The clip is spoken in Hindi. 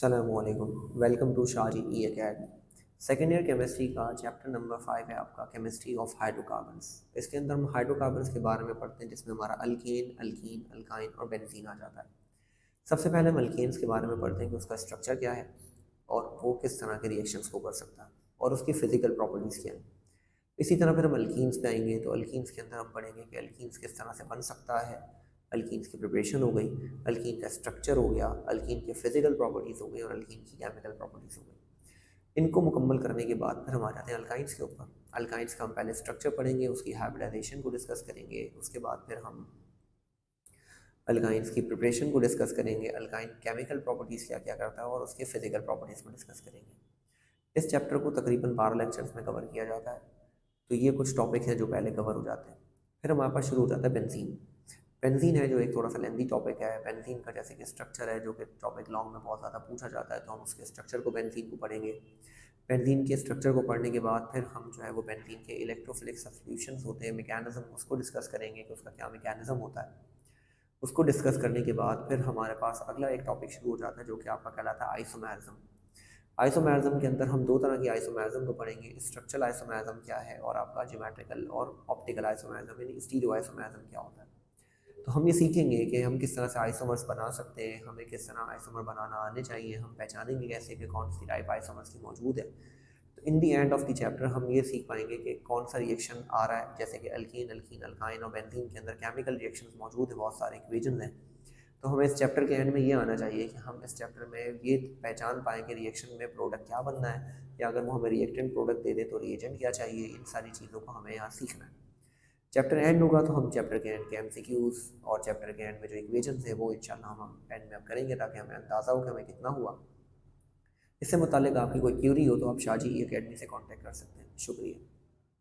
अस्सलामुअलैकुम। Welcome to Shaji E academy. Second year chemistry का चैप्टर नंबर 5 है आपका केमिस्ट्री ऑफ हाइड्रोकार्बन्स। इसके अंदर हम हाइड्रोकार्बन्स के बारे में पढ़ते हैं जिसमें हमारा अल्केन, अल्कीन, अल्काइन और बेंजीन आ जाता है। सबसे पहले हम अल्केन्स के बारे में पढ़ते हैं कि उसका स्ट्रक्चर क्या है और वो किस तरह के रिएक्शंस को कर सकता है और उसकी फ़िज़िकल प्रॉपर्टीज़ क्या हैं। इसी तरह फिर हम अल्कीन्स पे आएंगे तो अल्कीन्स के अंदर हम पढ़ेंगे कि अल्कीन्स किस तरह से बन सकता है। अल्कीन्स की प्रिपरेशन हो गई, अल्कीन का स्ट्रक्चर हो गया, अल्कीन की फ़िज़िकल प्रॉपर्टीज़ हो गई और अल्कीन की केमिकल प्रॉपर्टीज़ हो गई। इनको मुकम्मल करने के बाद फिर हम आ जाते हैं अल्काइंस के ऊपर। अल्काइंस का हम पहले स्ट्रक्चर पढ़ेंगे, उसकी हाइब्रिडाइजेशन को डिस्कस करेंगे, उसके बाद फिर हम अल्काइंस की प्रिपरेशन को डिस्कस करेंगे, अल्काइन केमिकल प्रॉपर्टीज़ क्या क्या करता है और उसके फिजिकल प्रॉपर्टीज़ को डिस्कस करेंगे। इस चैप्टर को तकरीबन 12 लेक्चर्स में कवर किया जाता है। तो ये कुछ टॉपिक हैं जो पहले कवर हो जाते हैं। फिर हमारे पास शुरू हो जाता है बेंजीन। बेंजीन है जो एक थोड़ा सा लेंदी टॉपिक है। बेंजीन का जैसे कि स्ट्रक्चर है जो कि टॉपिक लॉन्ग में बहुत ज़्यादा पूछा जाता है, तो हम उसके स्ट्रक्चर को बेंजीन को पढ़ेंगे। बेंजीन के स्ट्रक्चर को पढ़ने के बाद फिर हम जो है वो बेंजीन के इलेक्ट्रोफिलिक सब्स्टिट्यूशंस होते हैं, मैकेनिज्म, उसको डिस्कस करेंगे कि उसका क्या मैकेनिज्म होता है। उसको डिस्कस करने के बाद फिर हमारे पास अगला एक टॉपिक शुरू हो जाता है जो कि आपका कहलाता है आइसोमेरिज्म। आइसोमेरिज्म के अंदर हम दो तरह की आइसोमेरिज्म को पढ़ेंगे। स्ट्रक्चरल आइसोमेरिज्म क्या है और आपका ज्योमेट्रिकल और ऑप्टिकल आइसोमेरिज्म यानी स्टीरियो आइसोमेरिज्म क्या होता है। तो हम ये सीखेंगे कि हम किस तरह से आइसोमर्स बना सकते हैं, हमें किस तरह आइसोमर बनाना आने चाहिए, हम पहचानेंगे कैसे कि कौन सी टाइप आइसोमर्स की मौजूद है। तो इन दी एंड ऑफ द चैप्टर हम ये सीख पाएंगे कि कौन सा रिएक्शन आ रहा है, जैसे कि अल्कीन, अल्कीन, अल्काइन और बेंजीन के अंदर केमिकल रिएक्शंस मौजूद है, बहुत सारे इक्वेशंस हैं। तो हमें इस चैप्टर के एंड में ये आना चाहिए कि हम इस चैप्टर में ये पहचान पाएँ कि रिएक्शन में प्रोडक्ट क्या बनना है, या अगर वो हमें रिएक्टेंट प्रोडक्ट दे दे तो रिएजेंट क्या चाहिए। इन सारी चीज़ों को हमें यहाँ सीखना है। चैप्टर एंड होगा तो हम चैप्टर के एंड के एमसीक्यूज़ और चैप्टर के एंड में जो इक्वेशंस है वो इंशाल्लाह हम एंड में अब करेंगे ताकि हमें अंदाज़ा हो कि हमें कितना हुआ। इससे मुताल्लिक़ आपकी कोई क्यूरी हो तो आप शाजी अकेडमी से कांटेक्ट कर सकते हैं। शुक्रिया।